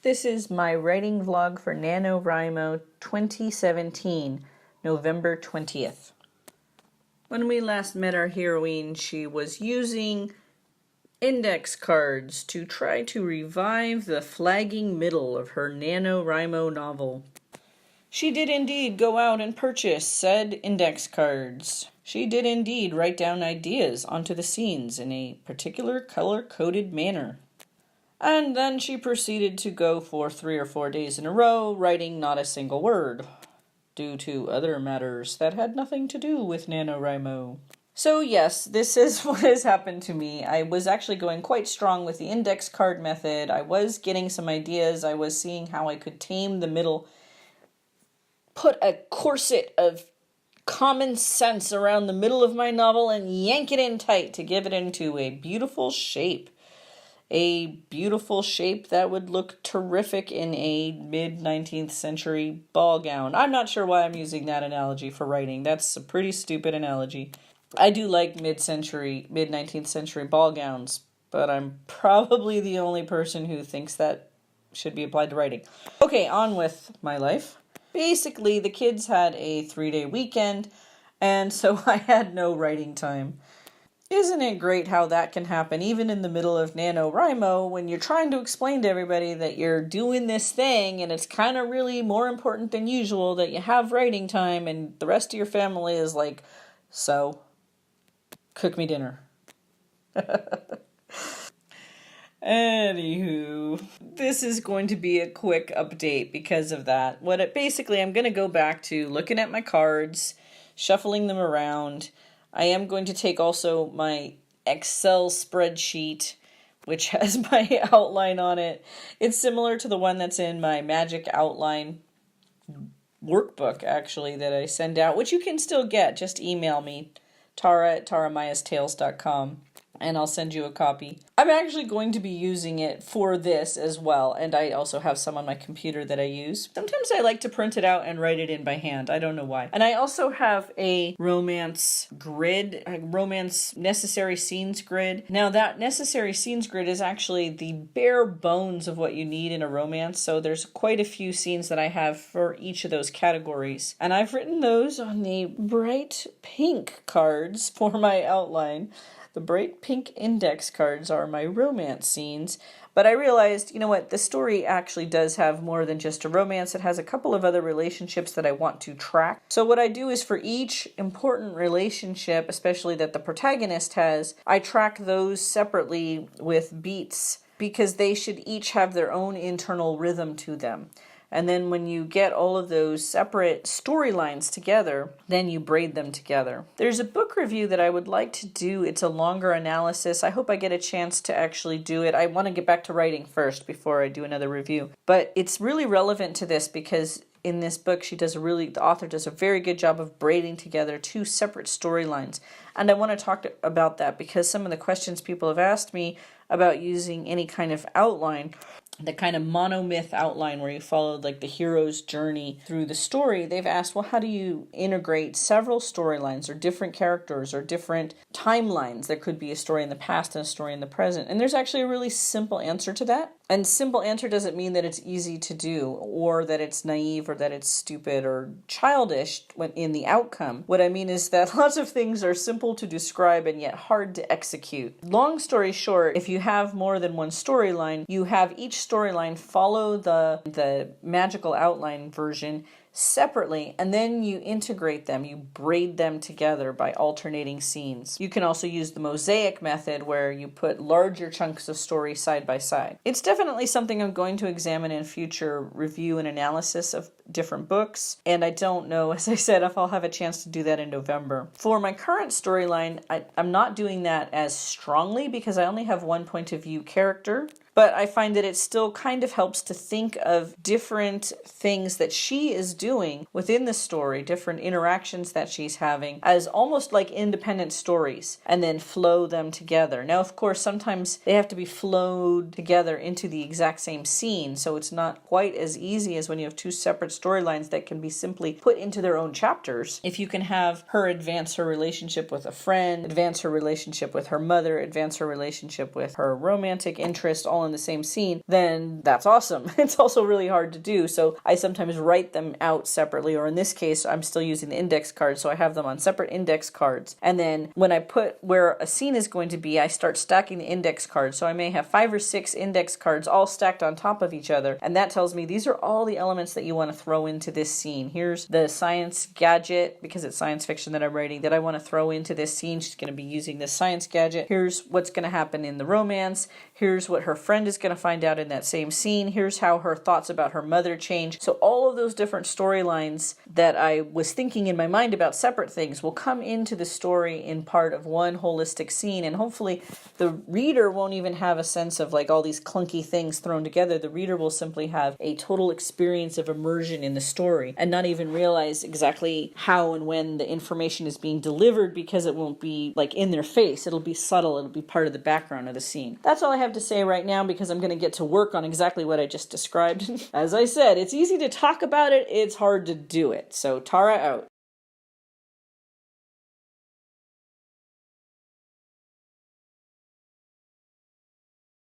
This is my writing vlog for Nanowrimo 2017, November 20th. When we last met our heroine, she was using index cards to try to revive the flagging middle of her Nanowrimo novel. She did indeed go out and purchase said index cards. She did indeed write down ideas onto the scenes in a particular color-coded manner. And then she proceeded to go for 3 or 4 days in a row, writing not a single word, due to other matters that had nothing to do with Nanowrimo. So yes, this is what has happened to me. I was actually going quite strong with the index card method. I was getting some ideas. I was seeing how I could tame the middle, put a corset of common sense around the middle of my novel and yank it in tight to give it into a beautiful shape. A beautiful shape that would look terrific in a mid-19th century ball gown. I'm not sure why I'm using that analogy for writing. That's a pretty stupid analogy. I do like mid-19th century ball gowns, but I'm probably the only person who thinks that should be applied to writing. Okay, on with my life. Basically, the kids had a 3-day weekend, and so I had no writing time. Isn't it great how that can happen even in the middle of Nanowrimo when you're trying to explain to everybody that you're doing this thing and it's kind of really more important than usual that you have writing time, and the rest of your family is like, so, cook me dinner. Anywho, this is going to be a quick update because of that. Basically, I'm going to go back to looking at my cards, shuffling them around. I am going to take also my Excel spreadsheet, which has my outline on it. It's similar to the one that's in my Magic Outline workbook, actually, that I send out, which you can still get. Just email me, tara@taramayastales.com. and I'll send you a copy. I'm actually going to be using it for this as well, and I also have some on my computer that I use. Sometimes I like to print it out and write it in by hand. I don't know why. And I also have a romance grid, a romance necessary scenes grid. Now that necessary scenes grid is actually the bare bones of what you need in a romance, so there's quite a few scenes that I have for each of those categories. And I've written those on the bright pink cards for my outline. The bright pink index cards are my romance scenes, but I realized, you know what, the story actually does have more than just a romance. It has a couple of other relationships that I want to track. So what I do is for each important relationship, especially that the protagonist has, I track those separately with beats because they should each have their own internal rhythm to them. And then when you get all of those separate storylines together, then you braid them together. There's a book review that I would like to do. It's a longer analysis. I hope I get a chance to actually do it. I want to get back to writing first before I do another review. But it's really relevant to this because in this book, the author does a very good job of braiding together 2 separate storylines. And I want to talk about that because some of the questions people have asked me about using any kind of outline, the kind of monomyth outline where you followed like the hero's journey through the story, they've asked, well, how do you integrate several storylines or different characters or different timelines? There could be a story in the past and a story in the present. And there's actually a really simple answer to that. And simple answer doesn't mean that it's easy to do or that it's naive or that it's stupid or childish in the outcome. What I mean is that lots of things are simple to describe and yet hard to execute. Long story short, if you have more than one storyline, you have each storyline follow the magical outline version separately, and then you integrate them, you braid them together by alternating scenes. You can also use the mosaic method where you put larger chunks of story side by side. It's definitely something I'm going to examine in future review and analysis of different books, and I don't know, as I said, if I'll have a chance to do that in November. For my current storyline, I'm not doing that as strongly because I only have one point of view character. But I find that it still kind of helps to think of different things that she is doing within the story, different interactions that she's having, as almost like independent stories, and then flow them together. Now, of course, sometimes they have to be flowed together into the exact same scene, so it's not quite as easy as when you have 2 separate storylines that can be simply put into their own chapters. If you can have her advance her relationship with a friend, advance her relationship with her mother, advance her relationship with her romantic interest, all in the same scene, then that's awesome. It's also really hard to do, so I sometimes write them out separately, or in this case, I'm still using the index cards, so I have them on separate index cards. And then when I put where a scene is going to be, I start stacking the index cards. So I may have 5 or 6 index cards all stacked on top of each other, and that tells me these are all the elements that you want to throw into this scene. Here's the science gadget, because it's science fiction that I'm writing, that I want to throw into this scene. She's going to be using this science gadget. Here's what's going to happen in the romance. Here's what her friend is going to find out in that same scene. Here's how her thoughts about her mother change. So all of those different storylines that I was thinking in my mind about separate things will come into the story in part of one holistic scene, and hopefully the reader won't even have a sense of like all these clunky things thrown together. The reader will simply have a total experience of immersion in the story and not even realize exactly how and when the information is being delivered, because it won't be like in their face. It'll be subtle. It'll be part of the background of the scene. That's all I have to say right now, because I'm going to get to work on exactly what I just described. As I said, it's easy to talk about it. It's hard to do it. So Tara out.